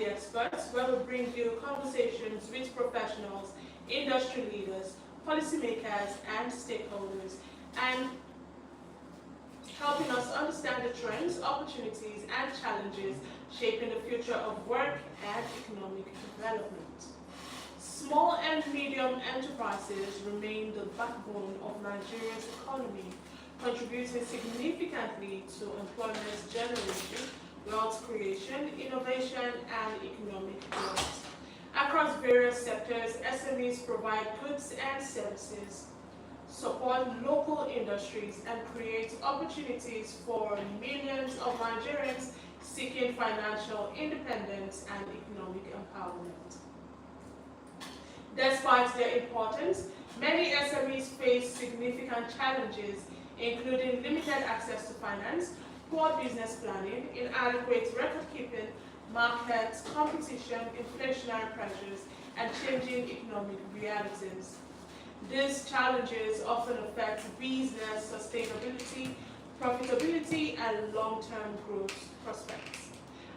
the Experts, where we bring you conversations with professionals, industry leaders, policymakers, and stakeholders, and helping us understand the trends, opportunities, and challenges shaping the future of work and economic development. Small and medium enterprises remain the backbone of Nigeria's economy, contributing significantly to employment generation, wealth creation, innovation, and economic growth. Across various sectors, SMEs provide goods and services, support local industries, and create opportunities for millions of Nigerians seeking financial independence and economic empowerment. Despite their importance, many SMEs face significant challenges, including limited access to finance, poor business planning, inadequate record-keeping, market competition, inflationary pressures, and changing economic realities. These challenges often affect business sustainability, profitability, and long-term growth prospects.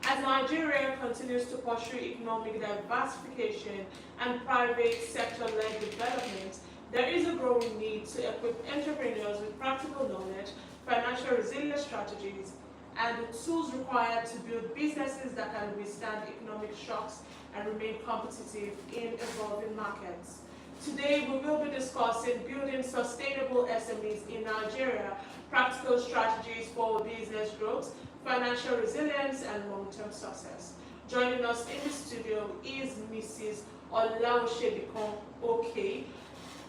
As Nigeria continues to pursue economic diversification and private sector-led development, there is a growing need to equip entrepreneurs with practical knowledge, financial resilience strategies, and the tools required to build businesses that can withstand economic shocks and remain competitive in evolving markets. Today, we will be discussing building sustainable SMEs in Nigeria, practical strategies for business growth, financial resilience, and long-term success. Joining us in the studio is Mrs. Olaosebikan OK.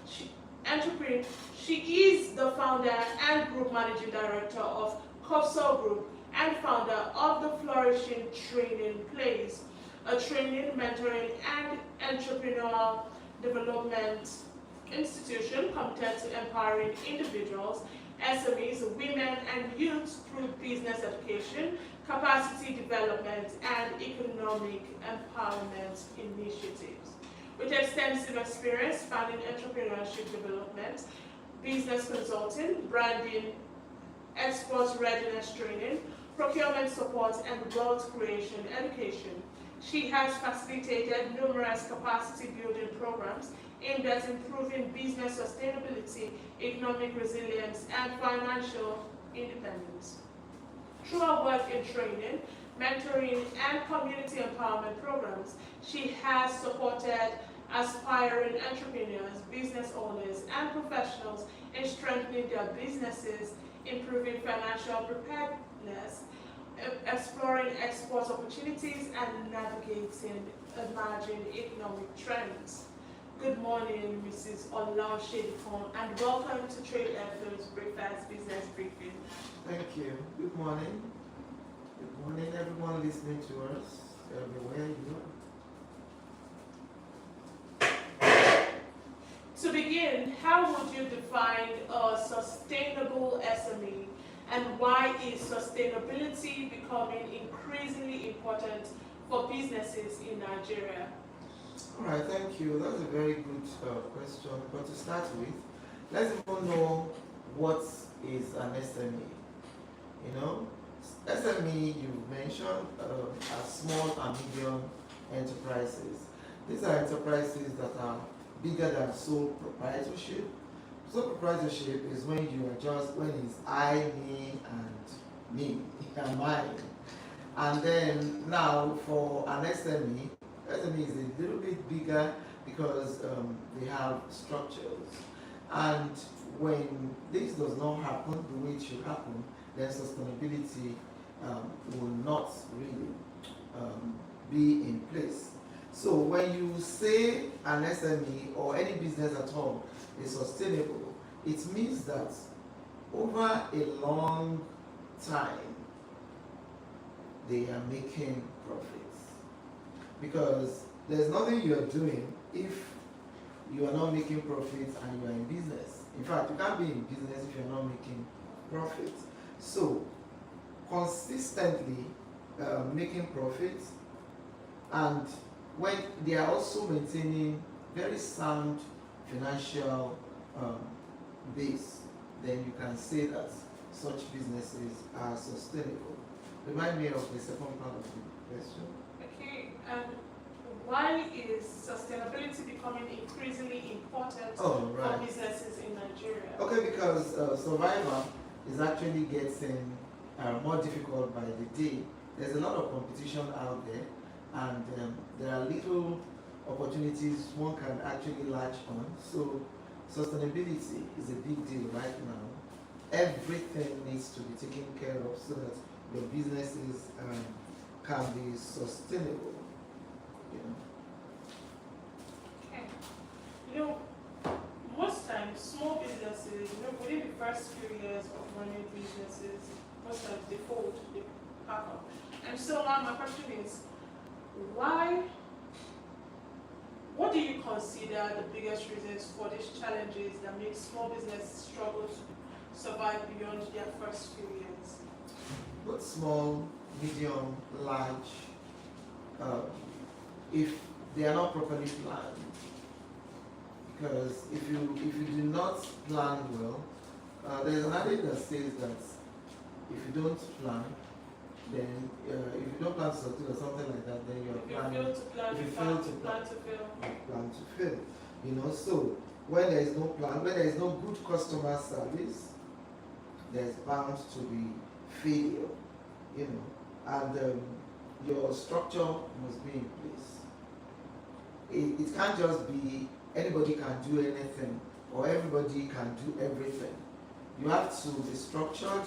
She is the founder and group managing director of Copsol Group and founder of the Flourishing Training Place, a training, mentoring, and entrepreneurial development institution committed to empowering individuals, SMEs, women, and youth through business education, capacity development, and economic empowerment initiatives. With extensive experience spanning entrepreneurship development, business consulting, branding, export readiness training, procurement support, and wealth creation education, she has facilitated numerous capacity building programs aimed at improving business sustainability, economic resilience, and financial independence. Through her work in training, mentoring, and community empowerment programs, she has supported aspiring entrepreneurs, business owners, and professionals in strengthening their businesses, improving financial preparedness, exploring export opportunities, and navigating emerging economic trends. Good morning, Mrs. Olaosebikan, and welcome to Trade FO's Breakfast Business Briefing. Thank you. Good morning. Good morning, everyone listening to us everywhere you are. To begin, how would you define a sustainable SME, and why is sustainability becoming increasingly important for businesses in Nigeria? All right, thank you. That's a very good question. But to start with, let's even know what is an SME. You know, SME you mentioned are small and medium enterprises. These are enterprises that are bigger than sole proprietorship. Sole proprietorship is when it's I, me, and me, and mine. And then now for an SME is a little bit bigger because they have structures. And when this does not happen the way it should happen, then sustainability will not really be in place. So when you say an SME or any business at all is sustainable, it means that over a long time, they are making profits. Because there's nothing you are doing if you are not making profits and you are in business. In fact, you can't be in business if you're not making profits. So, consistently making profits, and when they are also maintaining very sound financial base, then you can say that such businesses are sustainable. Remind me of the second part of the question. Okay, why is sustainability becoming increasingly important Oh, for right. businesses in Nigeria? Okay, because survival is actually getting more difficult by the day. There's a lot of competition out there, and there are little opportunities one can actually latch on. So, sustainability is a big deal right now. Everything needs to be taken care of so that your businesses can be sustainable. You know. Okay. You know, most times small businesses, within the first few years of running businesses, most times they fold, they pack up. And so now my question is, what do you consider the biggest reasons for these challenges that make small businesses struggle to survive beyond their first few years? Both small, medium, large, uh, if they are not properly planned. Because if you do not plan well, there's an adage that says that if you don't plan, then if you don't plan to succeed or something like that, then you're planning. If you fail to plan, If you you fail to plan to fail. plan to fail. You know, so when there is no plan, when there is no good customer service, there's bound to be failure. You know, and your structure must be in place. It can't just be anybody can do anything or everybody can do everything. You have to be structured.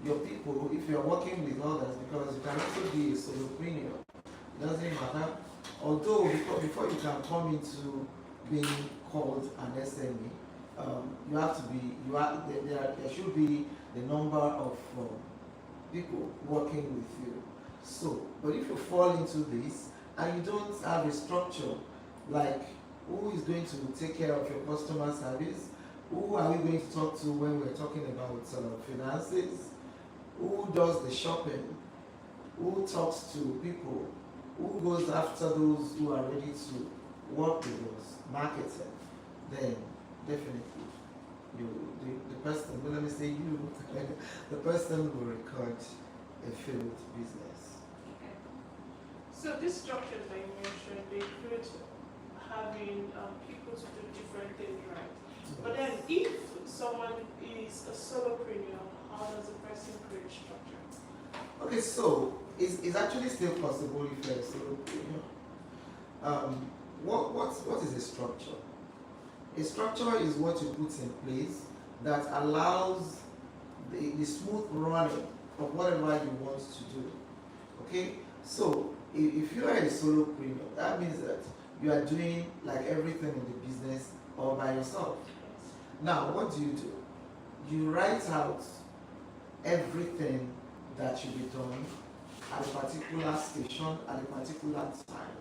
Your people, if you're working with others, because you can also be a solopreneur. It doesn't matter. Although before you can come into being called an SME, you have to be. There should be the number of people working with you. So, but if you fall into this and you don't have a structure, like who is going to take care of your customer service, who are we going to talk to when we're talking about finances, who does the shopping, who talks to people, who goes after those who are ready to work with us, marketing, then definitely the person, well, let me say you, the person will record a failed business. Okay. So these structures that you mentioned, they include having people to do different things, right? Yes. But then if someone is a solopreneur, how does a person create structure? Okay, so it's actually still possible if you're a solopreneur. What is a structure? A structure is what you put in place that allows the smooth running of whatever you want to do. Okay? So if you are a solopreneur, that means that you are doing like everything in the business all by yourself. Now, what do? You write out everything that should be done at a particular station at a particular time.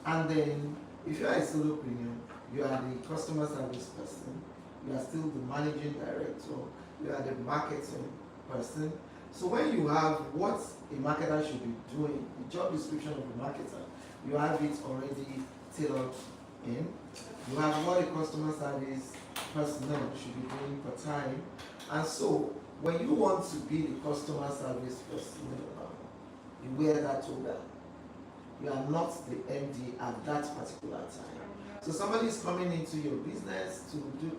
And then if you are a solopreneur, you are the customer service person, you are still the managing director, you are the marketing person. So when you have what a marketer should be doing, the job description of a marketer, you have it already tailored in. You have what a customer service personnel should be doing per time. And so when you want to be the customer service personnel, you wear that toga. You are not the MD at that particular time. So somebody is coming into your business to do,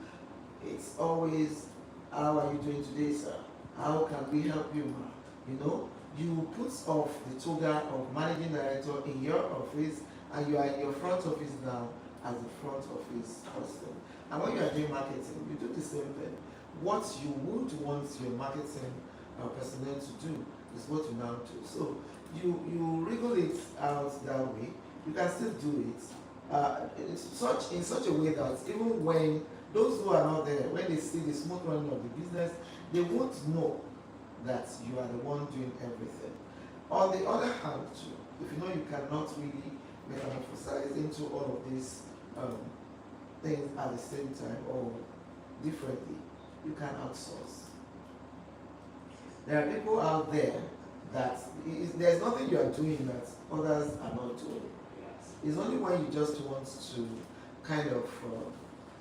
it's always, how are you doing today, sir? How can we help you, ma? You know, you put off the toga of managing director in your office, and you are in your front office now as the front office person. And when you are doing marketing, you do the same thing. What you would want your marketing personnel to do is what you now do. So you wriggle it out that way. You can still do it. In such a way that even when those who are not there, when they see the smooth running of the business, they won't know that you are the one doing everything. On the other hand, too, if you know you cannot really metamorphosize into all of these things at the same time or differently, you can outsource. There are people out there that there's nothing you are doing that others are not doing. It's only when you just want to kind of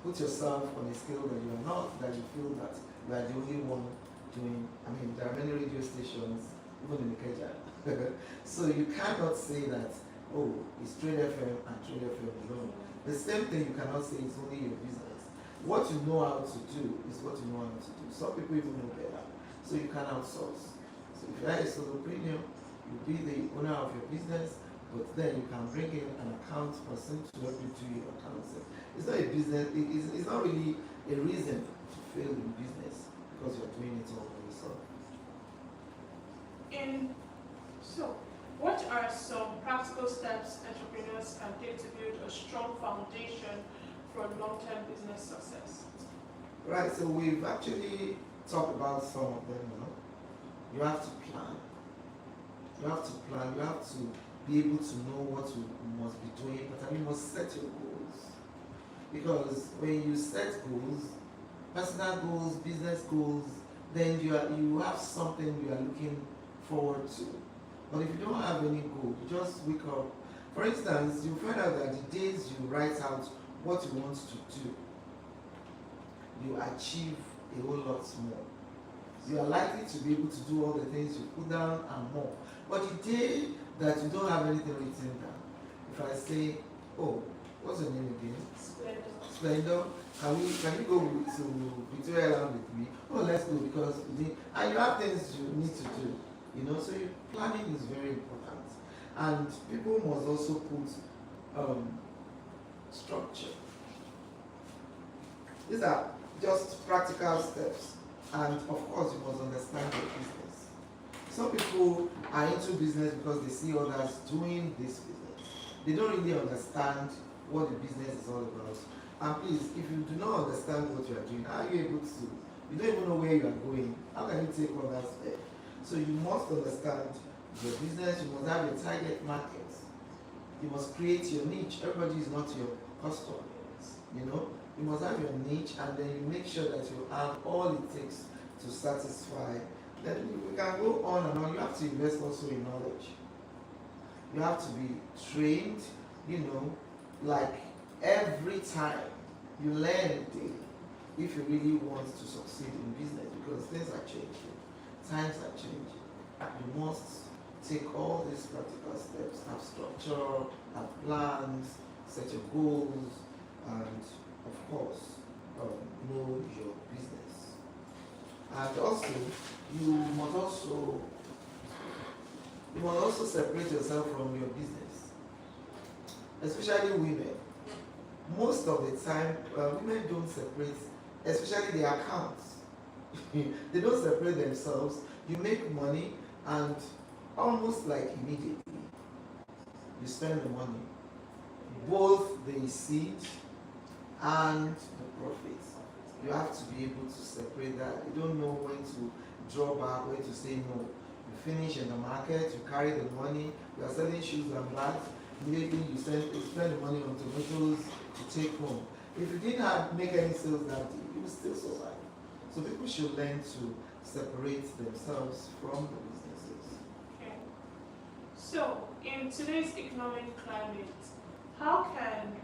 put yourself on a scale that you are not, that you feel that you are the only one doing. I mean, there are many radio stations, even in the Keja, So you cannot say that, oh, it's Trade FM and Trade FM alone. The same thing you cannot say it's only your business. What you know how to do is what you know how to do. Some people even know better. So you can outsource. So if you are a solopreneur, you be the owner of your business, but then you can bring in an account person to help you do your accounts. It's not a business, it's not really a reason to fail in business because you're doing it all by yourself. So, what are some practical steps entrepreneurs can take to build a strong foundation for long-term business success? Right, so we've actually talked about some of them now. You have to plan. You have to plan. You have to be able to know what you must be doing, but you must set your goals. Because when you set goals, personal goals, business goals, then you have something you are looking forward to. But if you don't have any goal, you just wake up. For instance, you find out that the days you write out what you want to do, you achieve a whole lot more. You are likely to be able to do all the things you put down and more. But the day that you don't have anything written down, if I say, oh, what's your name again? Splendor. Can you go to Victoria Land with me? Oh, let's go, because and you have things you need to do. So planning is very important. And people must also put structure. These are just practical steps. And of course, you must understand your business. Some people are into business because they see others doing this business. They don't really understand what the business is all about. And please, if you do not understand what you are doing, how are you able to? You don't even know where you are going. How can you take all that step? So you must understand your business. You must have your target market. You must create your niche. Everybody is not your customer. You must have your niche, and then you make sure that you have all it takes to satisfy. Then we can go on and on. You have to invest also in knowledge. You have to be trained, like every time you learn daily if you really want to succeed in business, because things are changing, times are changing. You must take all these practical steps, have structure, have plans, set your goals, and of course, know your business. And also, you must also separate yourself from your business, especially women. Most of the time, women don't separate, especially their accounts. They don't separate themselves. You make money, and almost like immediately, you spend the money, both the receipt and the profits. You have to be able to separate that. You don't know when to draw back, when to say no. You finish in the market, you carry the money, you are selling shoes and bags, immediately you spend the money on tomatoes to take home. If you didn't make any sales that day, you will still survive. So people should learn to separate themselves from the businesses. Okay. So, in today's economic climate, how can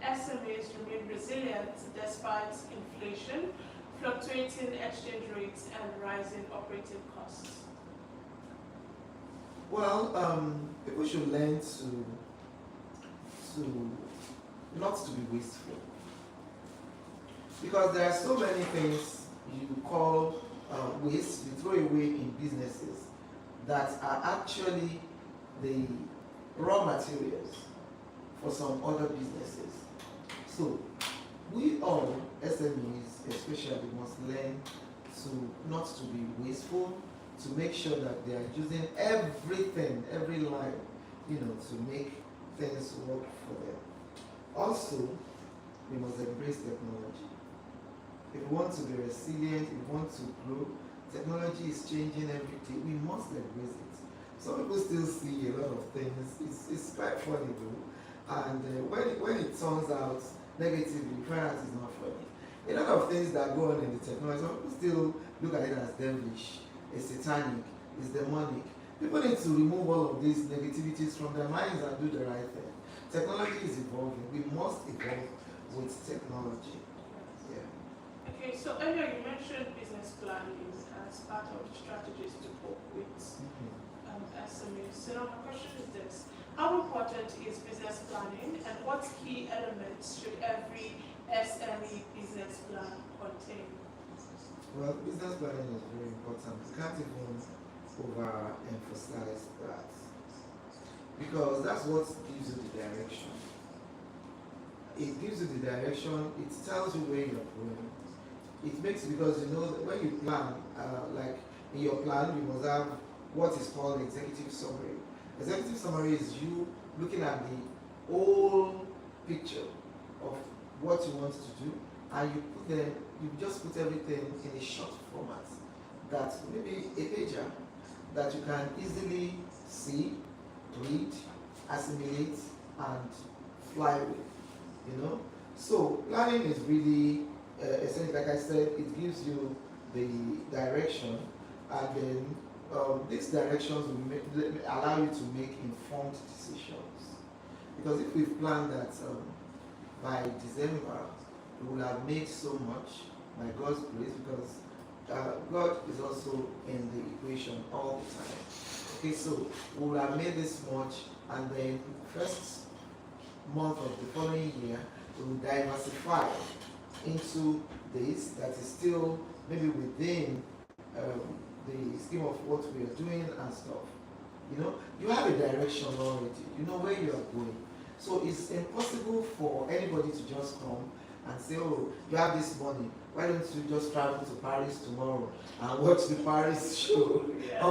SMEs remain resilient despite inflation, fluctuating exchange rates, and rising operating costs? Well, people should learn to not to be wasteful, because there are so many things you call waste, you throw away in businesses that are actually the raw materials for some other businesses. So we all, SMEs especially, must learn to not to be wasteful, to make sure that they are using everything, every line, to make things work for them. Also, we must embrace technology. If we want to be resilient, if we want to grow, technology is changing every day. We must embrace it. Some people still see a lot of things. It's quite funny though. And when it turns out negatively, perhaps it's not funny. A lot of things that go on in the technology, some people still look at it as devilish, it's satanic, it's demonic. People need to remove all of these negativities from their minds and do the right thing. Technology is evolving. We must evolve with technology. Yeah. Okay, so earlier you mentioned business planning as part of strategies to cope with SMEs. So now my question is this: how important is business planning, and what key elements should every SME business plan contain? Well, business planning is very important. You can't even overemphasize that because that's what gives you the direction. It gives you the direction, it tells you where you're going. It makes, because you know that when you plan, like in your plan, you must have what is called executive summary. Executive summary is you looking at the whole picture of what you want to do, and you just put everything in a short format that maybe a pager that you can easily see, read, assimilate, and fly with. You know, so planning is really essentially, like I said, it gives you the direction, and then these directions will allow you to make informed decisions. Because if we've planned that by December we will have made so much by God's grace, because God is also in the equation all the time. Okay, so we will have made this much, and then first month of the following year we will diversify into this that is still maybe within the scheme of what we are doing and stuff. You know, you have a direction already, you know where you are going. So it's impossible for anybody to just come and say, oh, you have this money, why don't you just travel to Paris tomorrow and watch the Paris show? Yes.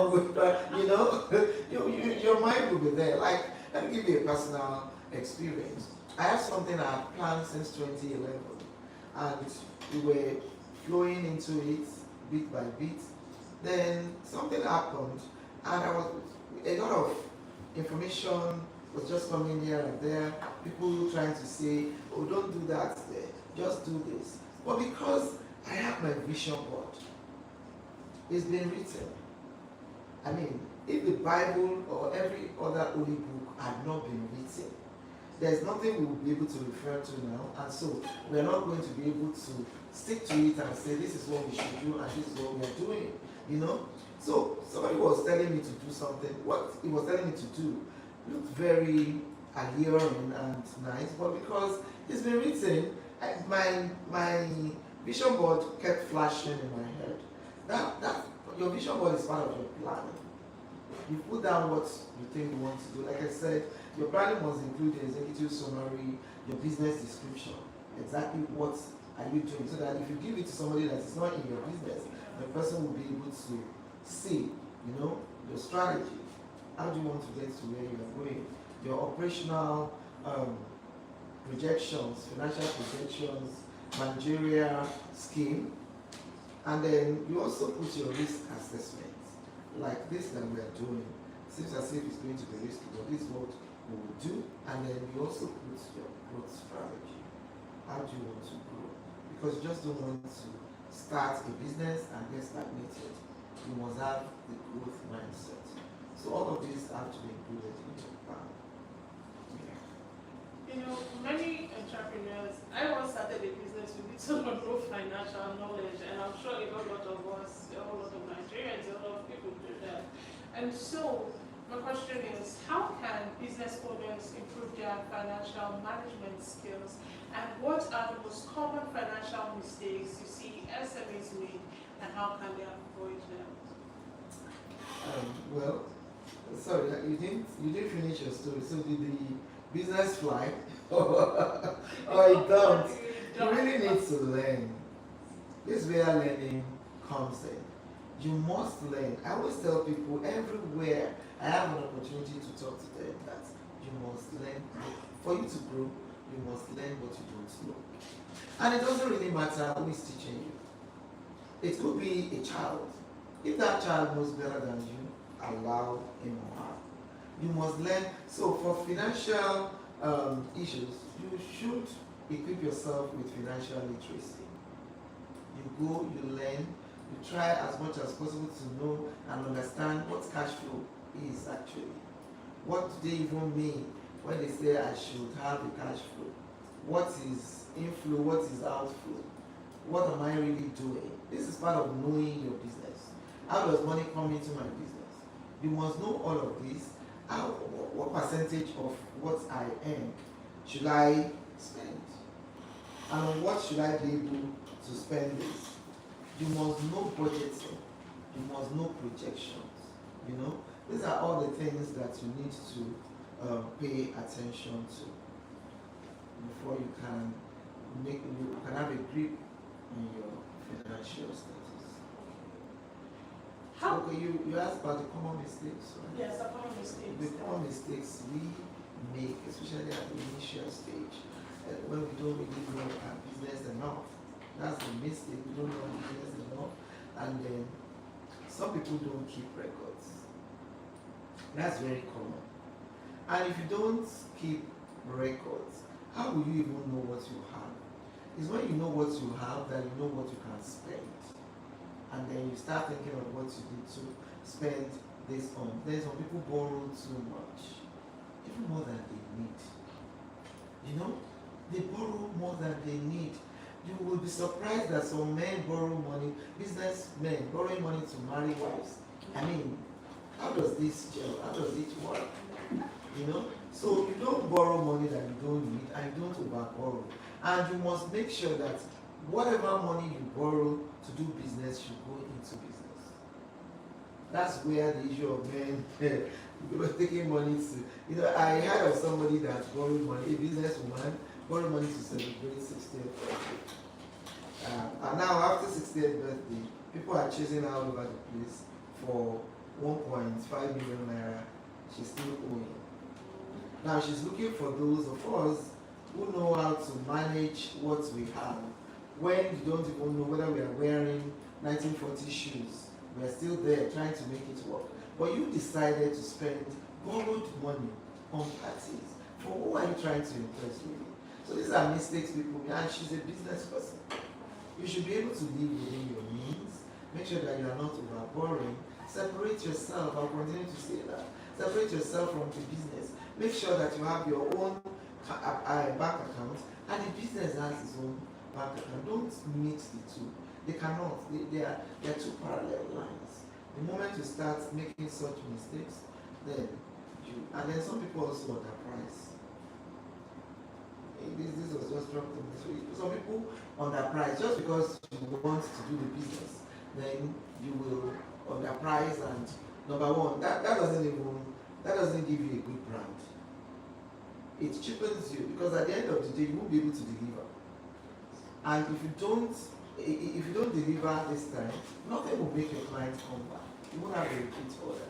You know, your mind will be there. Like, let me give you a personal experience. I have something I've planned since 2011, and we were flowing into it bit by bit. Then something happened, and a lot of information was just coming here and there. People trying to say, oh, don't do that there, just do this. But because I have my vision board, it's been written. I mean, if the Bible or every other holy book had not been written, there's nothing we will be able to refer to now, and so we're not going to be able to stick to it and say this is what we should do and this is what we are doing, you know. So somebody was telling me to do something. What he was telling me to do looked very alluring and nice, but because it's been written, my vision board kept flashing in my head. That your vision board is part of your planning. You put down what you think you want to do. Like I said, your planning must include the executive summary, your business description. Exactly what are you doing, so that if you give it to somebody that is not in your business, the person will be able to see, you know, your strategy. How do you want to get to where you are going? Your operational projections, financial projections, managerial scheme, and then you also put your risk assessment. Like this that we are doing, seems as if it's going to be risky, but this is what we will do. And then you also put your growth strategy. How do you want to grow? Because you just don't want to start a business and get stagnated. You must have the growth mindset. So all of these have to be included in your plan. Yeah. You know, many entrepreneurs, I once started a business with little or no financial knowledge, and I'm sure a whole lot of us, a whole lot of Nigerians, a lot of people do that. And so, my question is, how can business owners improve their financial management skills, and what are the most common financial mistakes you see SMEs make, and how can they avoid them? Well, sorry, you didn't finish your story. So did the business fly? Oh, it don't. You really need to learn. This is where learning comes in. You must learn. I always tell people everywhere I have an opportunity to talk to them that you must learn. For you to grow, you must learn what you don't know. And it doesn't really matter who is teaching you. It could be a child. If that child knows better than you, allow him or her. You must learn. So for financial issues, you should equip yourself with financial literacy. You go, you learn, you try as much as possible to know and understand what cash flow is actually. What do they even mean when they say I should have a cash flow? What is inflow? What is outflow? What am I really doing? This is part of knowing your business. How does money come into my business? You must know all of this. How, what percentage of what I earn should I spend? And on what should I be able to spend this? You must know budgeting. You must know projections. You know, these are all the things that you need to pay attention to before you can have a grip on your financial status. How? Okay, you asked about the common mistakes, right? Yes, the common mistakes. The common mistakes we make, especially at the initial stage, when we don't really know our business enough. That's the mistake. We don't know our business enough, and then some people don't keep records. That's very common. And if you don't keep records, how will you even know what you have? It's when you know what you have that you know what you can spend. And then you start thinking of what you need to spend this on. Then some people borrow too much, even more than they need. You know, they borrow more than they need. You will be surprised that some men borrow money, businessmen borrowing money to marry wives. I mean, how does this gel? How does it work? You know? So you don't borrow money that you don't need, and you don't over borrow. And you must make sure that whatever money you borrow to do business should go into business. That's where the issue of men taking money to, you know, I heard of somebody that borrowed money, a businesswoman, borrowed money to celebrate 60th birthday. And now after 60th birthday, people are chasing her all over the place for 1.5 million naira. She's still owing. Now she's looking for those of us who know how to manage what we have. When you don't even know whether we are wearing 1940 shoes, we are still there trying to make it work. But you decided to spend borrowed money on parties. For who are you trying to impress really? So these are mistakes people make, and she's a business person. You should be able to live within your means. Make sure that you are not over borrowing. Separate yourself. I'll continue to say that. Separate yourself from the business. Make sure that you have your own bank account, and the business has its own bank account. Don't mix the two. They cannot. They are two parallel lines. The moment you start making such mistakes, then and then some people also underprice. This was just dropped in this week. Some people underprice just because you want to do the business, then you will underprice, and number one, that doesn't give you a good brand. It cheapens you because at the end of the day you won't be able to deliver. And if you don't deliver this time, nothing will make your client come back. You won't have a repeat order.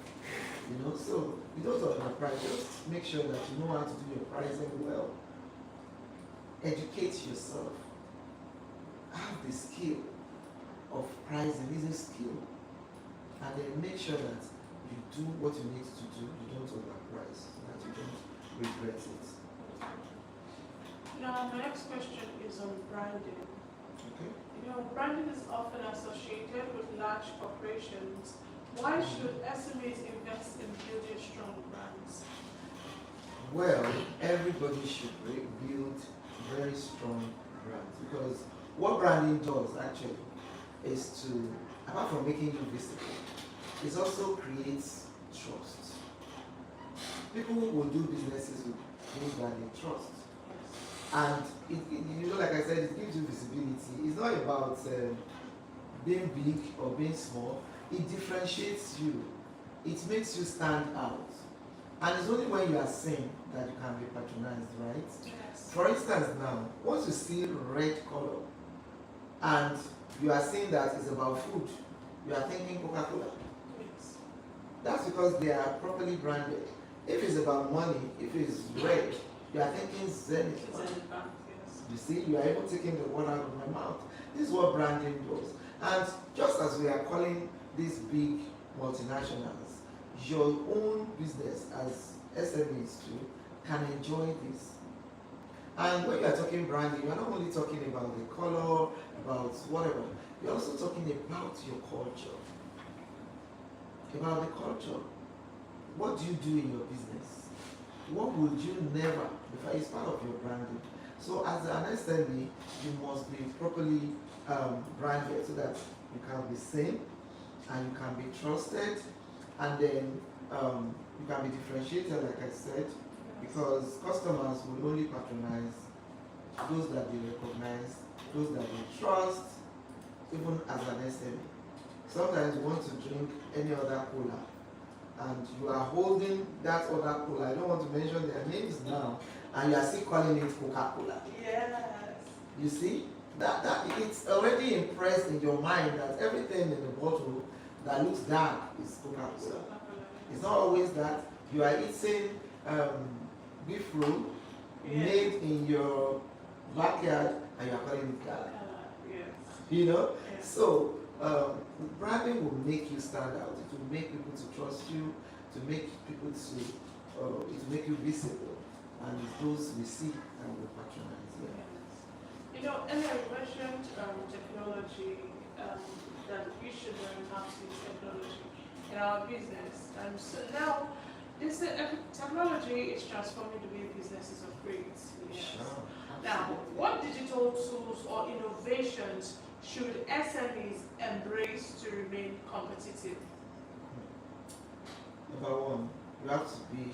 You know, so you don't underprice, just make sure that you know how to do your pricing well. Educate yourself. Have the skill of pricing is a skill. And then make sure that you do what you need to do, you don't overprice, so that you don't regret it. Now, my next question is on branding. Okay. You know, branding is often associated with large corporations. Why should SMEs invest in building strong brands? Well, everybody should build very strong brands, because what branding does actually is to, apart from making you visible, it also creates trust. People will do businesses with things that they trust. And you know, like I said, it gives you visibility. It's not about being big or being small. It differentiates you. It makes you stand out. And it's only when you are seen that you can be patronized, right? Yes. For instance now, once you see red color and you are seeing that it's about food, you are thinking Coca-Cola. Yes. That's because they are properly branded. If it's about money, if it's red, you are thinking Zenith Bank. Zenith Bank, yes. You see, you are even taking the water out of my mouth. This is what branding does. And just as we are calling these big multinationals, your own business as SMEs too can enjoy this. And when you are talking branding, you are not only talking about the color, about whatever, you're also talking about your culture. About the culture. What do you do in your business? What would you never, if it's part of your branding? So as an SME, you must be properly branded so that you can be seen and you can be trusted, and then you can be differentiated, like I said, because customers will only patronize those that they recognize, those that they trust, even as an SME. Sometimes you want to drink any other cola, and you are holding that other cola. I don't want to mention their names now, and you are still calling it Coca-Cola. Yes. You see, that it's already impressed in your mind that everything in the bottle that looks dark is Coca-Cola. It's not always that. You are eating beef roll made in your backyard, and you are calling it gala. Yes. You know, Yes. so branding will make you stand out. It will make people to trust you, to make people to make you visible, and it's those we see and will patronize. Yeah. You know, earlier you mentioned technology, that we should learn how to use technology in our business. So now, this technology is transforming the way businesses operate. Yes. Sure. Now, what digital tools or innovations should SMEs embrace to remain competitive? Number one, you have to be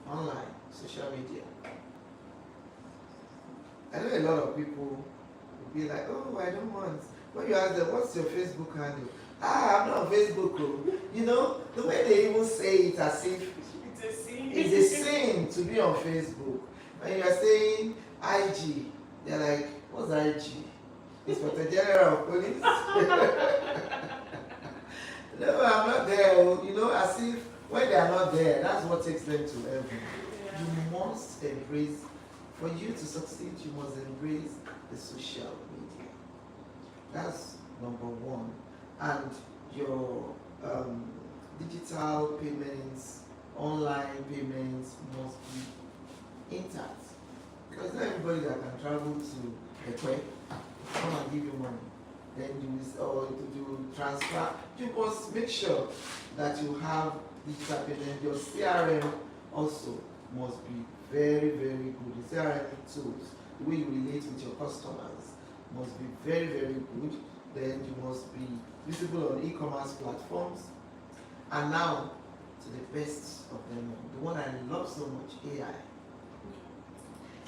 online, social media. I know a lot of people will be like, oh, I don't want. When you ask them, what's your Facebook handle? I'm not on Facebook. Oh. You know, the way they even say it as if It's a sin. it's a sin to be on Facebook. When you are saying IG, they're like, what's IG? Inspector General of Police? No, I'm not there. You know, as if when they are not there, that's what takes them to heaven. Yeah. You must embrace, for you to succeed, you must embrace the social media. That's number one. And your digital payments, online payments must be intact. Because not everybody that can travel to Ekwe come and give you money. Then or to do transfer. You must make sure that you have digital payment. Your CRM also must be very, very good. The CRM tools, the way you relate with your customers must be very, very good. Then you must be visible on e-commerce platforms. And now to the best of them all, the one I love so much, AI.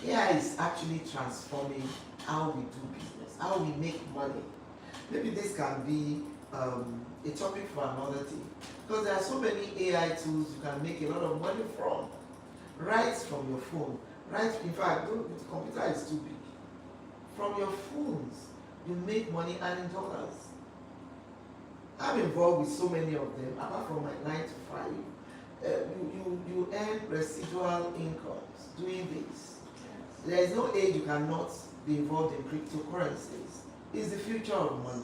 AI is actually transforming how we do business, how we make money. Maybe this can be a topic for another day, because there are so many AI tools you can make a lot of money from, right from your phone. Right, in fact, the computer is too big. From your phones, you make money and in dollars. I'm involved with so many of them. Apart from my 9 to 5, you earn residual incomes doing this. There is no age you cannot be involved in cryptocurrencies. It's the future of money.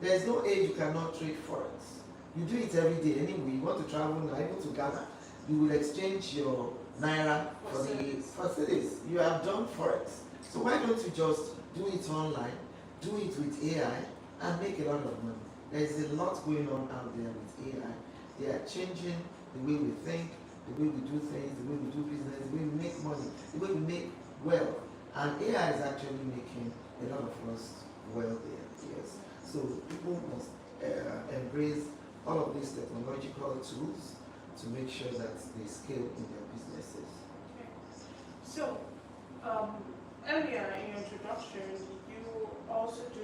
There is no age you cannot trade forex. You do it every day anyway. You want to travel now, even to Ghana, you will exchange your naira for the facilities. You have done forex. So why don't you just do it online, do it with AI, and make a lot of money? There is a lot going on out there with AI. They are changing the way we think, the way we do things, the way we do business, the way we make money, the way we make wealth. And AI is actually making a lot of us wealthier. Yes. So people must embrace all of these technological tools to make sure that they scale in their businesses. Okay. So, earlier in your introduction, you also do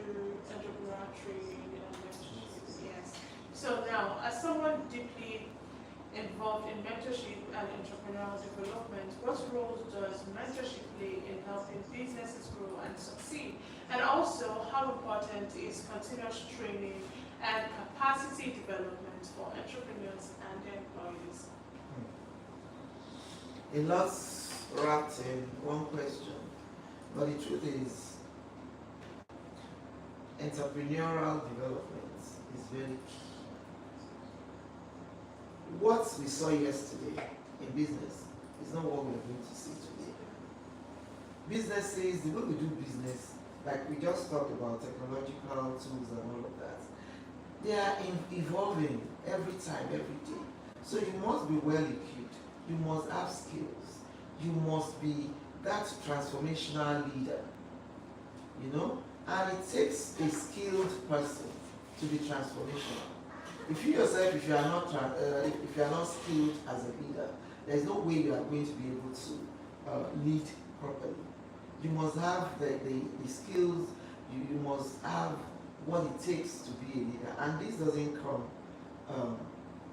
entrepreneurial training and mentorship. Yes. So now, as someone deeply involved in mentorship and entrepreneurial development, what roles does mentorship play in helping businesses grow and succeed? And also, how important is continuous training and capacity development for entrepreneurs and their employees? A lot's wrapped in one question, but the truth is, entrepreneurial development is very key. What we saw yesterday in business is not what we're going to see today. Businesses, the way we do business, like we just talked about technological tools and all of that, they are evolving every time, every day. So you must be well equipped, you must have skills, you must be that transformational leader, you know? And it takes a skilled person to be transformational. If you yourself, if you are not if you are not skilled as a leader, there is no way you are going to be able to lead properly. You must have the skills. You must have what it takes to be a leader, and this doesn't come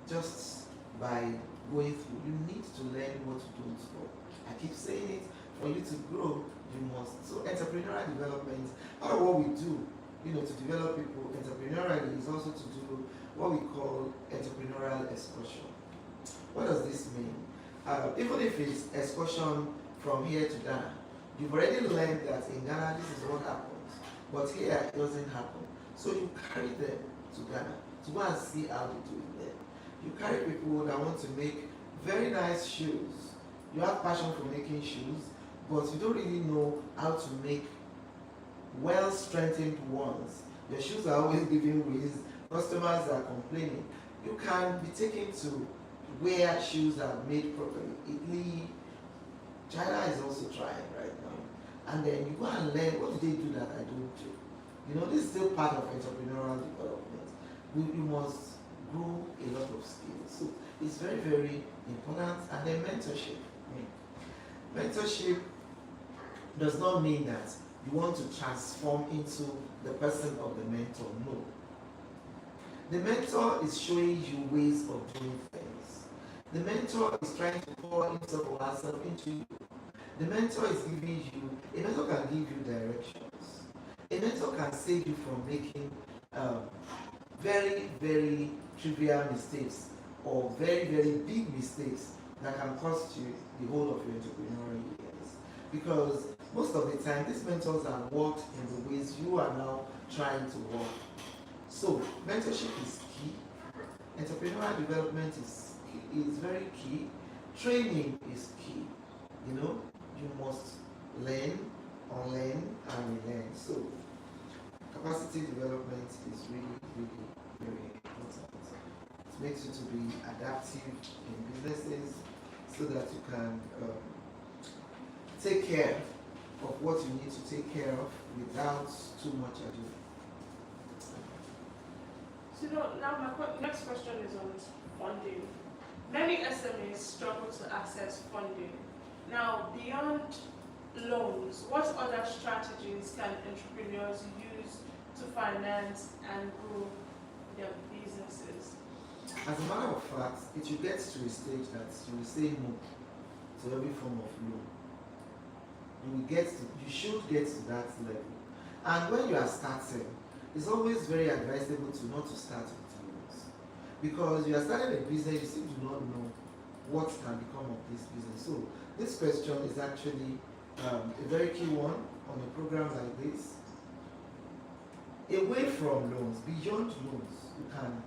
just by going through. You need to learn what you don't know. I keep saying it. For you to grow, you must. So entrepreneurial development, part of what we do, to develop people entrepreneurially is also to do what we call entrepreneurial excursion. What does this mean? Even if it's excursion from here to Ghana, you've already learned that in Ghana this is what happens, but here it doesn't happen. So you carry them to Ghana to go and see how they do it there. You carry people that want to make very nice shoes. You have passion for making shoes, but you don't really know how to make well-strengthened ones. Your shoes are always giving ways, customers are complaining. You can be taken to where shoes are made properly. Italy, China is also trying right now. And then you go and learn, what do they do that I don't do? This is still part of entrepreneurial development. You must grow a lot of skills. So it's very, very important. And then mentorship. Mentorship does not mean that you want to transform into the person of the mentor. No. The mentor is showing you ways of doing things. The mentor is trying to pour himself or herself into you. The mentor is giving you, a mentor can give you directions. A mentor can save you from making very, very trivial mistakes or very, very big mistakes that can cost you the whole of your entrepreneurial years. Because most of the time, these mentors have worked in the ways you are now trying to work. So, mentorship is key. Entrepreneurial development is very key. Training is key. You must learn, unlearn, and relearn. So, capacity development is really, really very important. It makes you to be adaptive in businesses so that you can take care of what you need to take care of without too much ado. So now my next question is on funding. Many SMEs struggle to access funding. Now, beyond loans, what other strategies can entrepreneurs use to finance and grow their businesses? As a matter of fact, it will get to a stage that you will say no to every form of loan. You should get to that level. And when you are starting, it's always very advisable not to start with loans. Because you are starting a business, you still do not know what can become of this business. So this question is actually a very key one on a program like this. Away from loans, beyond loans, you can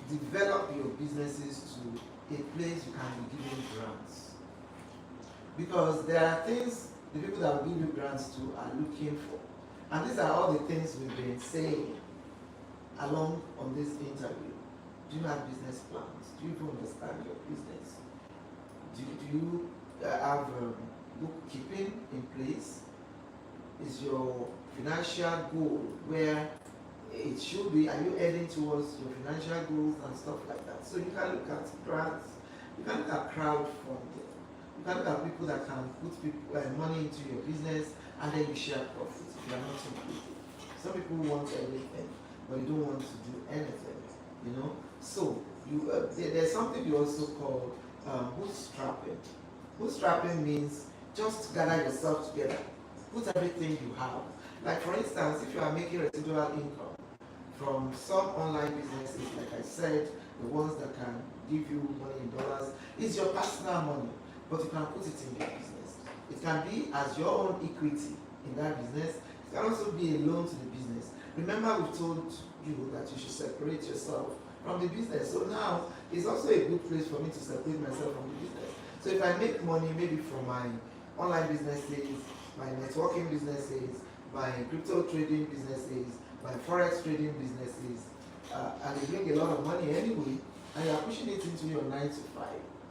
develop your businesses to a place you can be given grants. Because there are things the people that will give you grants to are looking for. And these are all the things we've been saying along on this interview. Do you have business plans? Do you even understand your business? Do you have bookkeeping in place? Is your financial goal where it should be? Are you heading towards your financial goals and stuff like that? So you can look at grants, you can look at crowdfunding, you can look at people that can put money into your business and then you share profits if you are not included. Some people want everything, but you don't want to do anything, So there's something you also call bootstrapping. Bootstrapping means just gather yourself together, put everything you have. Like for instance, if you are making residual income from some online businesses, like I said, the ones that can give you money in dollars, it's your personal money, but you can put it in your business. It can be as your own equity in that business. It can also be a loan to the business. Remember, we told you that you should separate yourself from the business. So now it's also a good place for me to separate myself from the business. So if I make money maybe from my online businesses, my networking businesses, my crypto trading businesses, my forex trading businesses, and they bring a lot of money anyway, and you are pushing it into your 9 to 5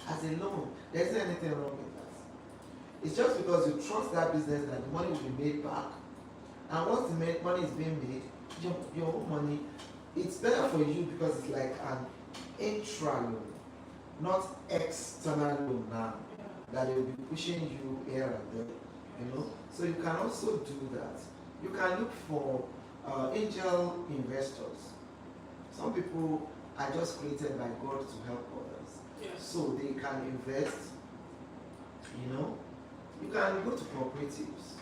as a loan, there isn't anything wrong with that. It's just because you trust that business that the money will be made back, and once the money is being made, your own money it's better for you because it's like an intra loan, not external loan now that they will be pushing you here and there, you know. So you can also do that. You can look for angel investors. Some people are just created by God to help others. Yes. So they can invest, you know. You can go to cooperatives.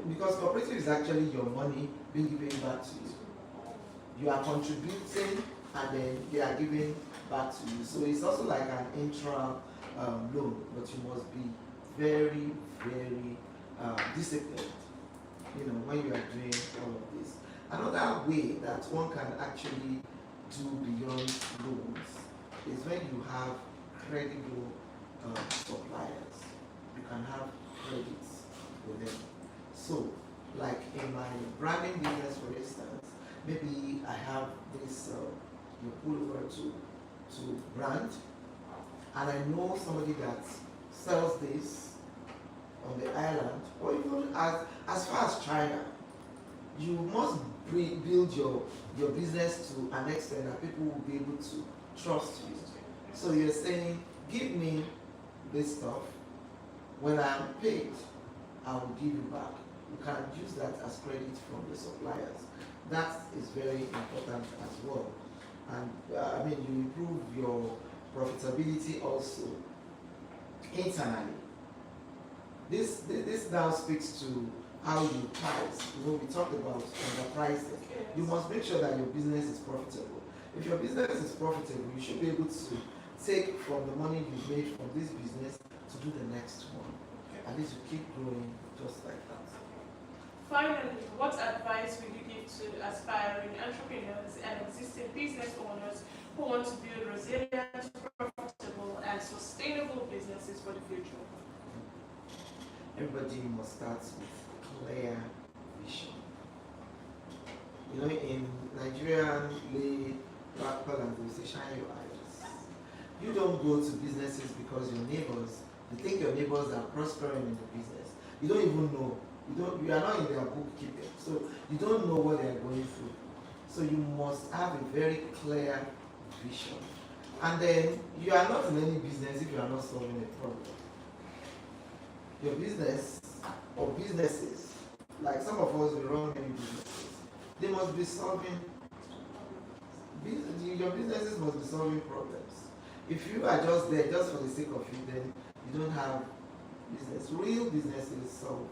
Because cooperative is actually your money being given back to you. You are contributing and then they are giving back to you. So it's also like an intra loan, but you must be very, very disciplined, you know, when you are doing all of this. Another way that one can actually do beyond loans is when you have credible suppliers. You can have credits with them. So, like in my branding business, for instance, maybe I have this you pull over to brand, and I know somebody that sells this on the island, or even as far as China. You must build your business to an extent that people will be able to trust you. So you're saying, give me this stuff, when I'm paid, I will give you back. You can use that as credit from the suppliers. That is very important as well. And I mean, you improve your profitability also internally. This now speaks to how you price. You know, we talked about underpricing. You must make sure that your business is profitable. If your business is profitable, you should be able to take from the money you made from this business to do the next one. At least you keep growing just like that. Finally, what advice would you give to aspiring entrepreneurs and existing business owners who want to build resilient, profitable, and sustainable businesses for the future? Everybody must start with clear vision. You know, in Nigerian lay practical and they say shine your eyes. You don't go to businesses because your neighbors, you think your neighbors are prospering in the business. You don't even know. You are not in their bookkeeping, so you don't know what they are going through. So you must have a very clear vision. And then you are not in any business if you are not solving a problem. Your business or businesses, like some of us, we run many businesses, they must be solving, your businesses must be solving problems. If you are just there just for the sake of it, then you don't have business. Real businesses solve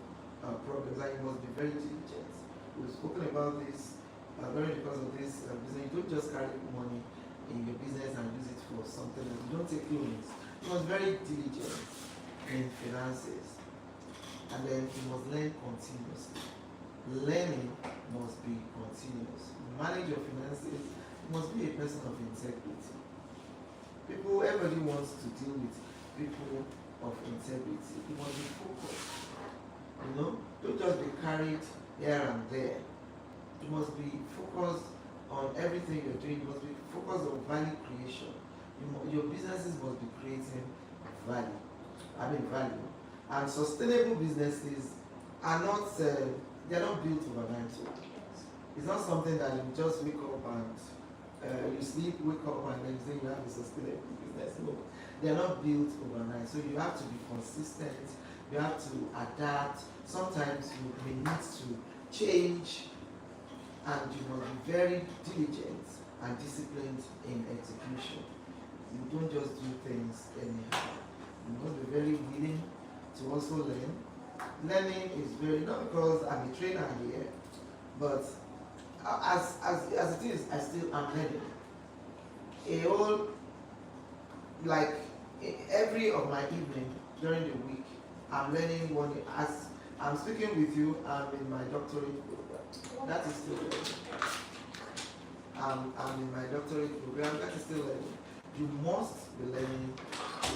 problems, and you must be very diligent. We've spoken about this very because of this business. You don't just carry money in your business and use it for something else. You don't take loans. You must be very diligent in finances. And then you must learn continuously. Learning must be continuous. You manage your finances. You must be a person of integrity. Everybody wants to deal with people of integrity. You must be focused. You know, don't just be carried here and there. You must be focused on everything you're doing. You must be focused on value creation. Your businesses must be creating value. And sustainable businesses are not, they're not built overnight. So it's not something that you just wake up and you sleep, wake up and then you say you have a sustainable business. No, they're not built overnight. So you have to be consistent. You have to adapt. Sometimes you may need to change, and you must be very diligent and disciplined in execution. You don't just do things anyhow. You must be very willing to also learn. Learning is very, not because I'm a trainer here, but as it is, I still am learning. Every of my evening during the week, I'm learning one. As I'm speaking with you, I'm in my doctorate program. That is still learning. I'm in my doctorate program. That is still learning. You must be learning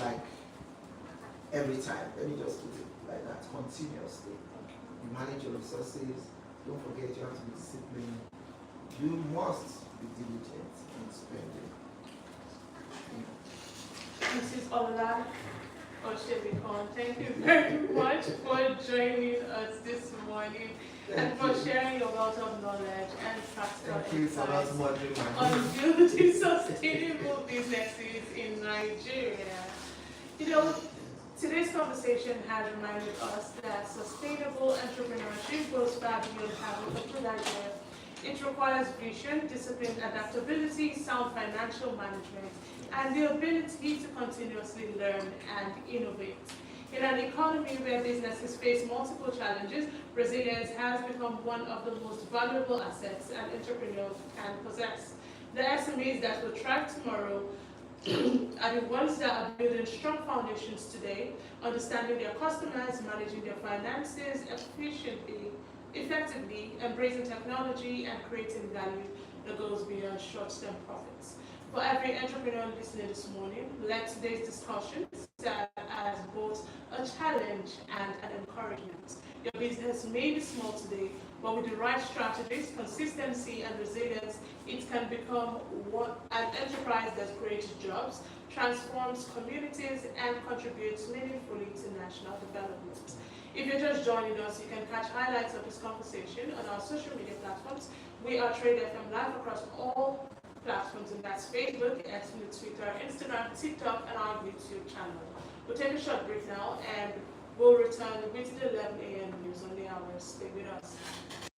like every time. Let me just put it like that, continuously. You manage your resources. Don't forget you have to be disciplined. You must be diligent in spending. Mrs. Olaosebikan, thank you very much for joining us this morning. and for sharing your wealth of knowledge and practical Thank you for not insights murdering my on mood. building sustainable businesses in Nigeria. You know, today's conversation has reminded us that sustainable entrepreneurship goes far beyond having a good idea. It requires vision, discipline, adaptability, sound financial management, and the ability to continuously learn and innovate. In an economy where businesses face multiple challenges, resilience has become one of the most valuable assets an entrepreneur can possess. The SMEs that will thrive tomorrow are the ones that are building strong foundations today, understanding their customers, managing their finances efficiently, effectively, embracing technology, and creating value that goes beyond short-term profits. For every entrepreneur listening this morning, let today's discussion serve as both a challenge and an encouragement. Your business may be small today, but with the right strategies, consistency, and resilience, it can become an enterprise that creates jobs, transforms communities, and contributes meaningfully to national development. If you're just joining us, you can catch highlights of this conversation on our social media platforms. We are Trade FM Live across all platforms, and that's Facebook, X, Twitter, Instagram, TikTok, and our YouTube channel. We'll take a short break now, and we'll return with the 11 a.m. news on the hour. Stay with us.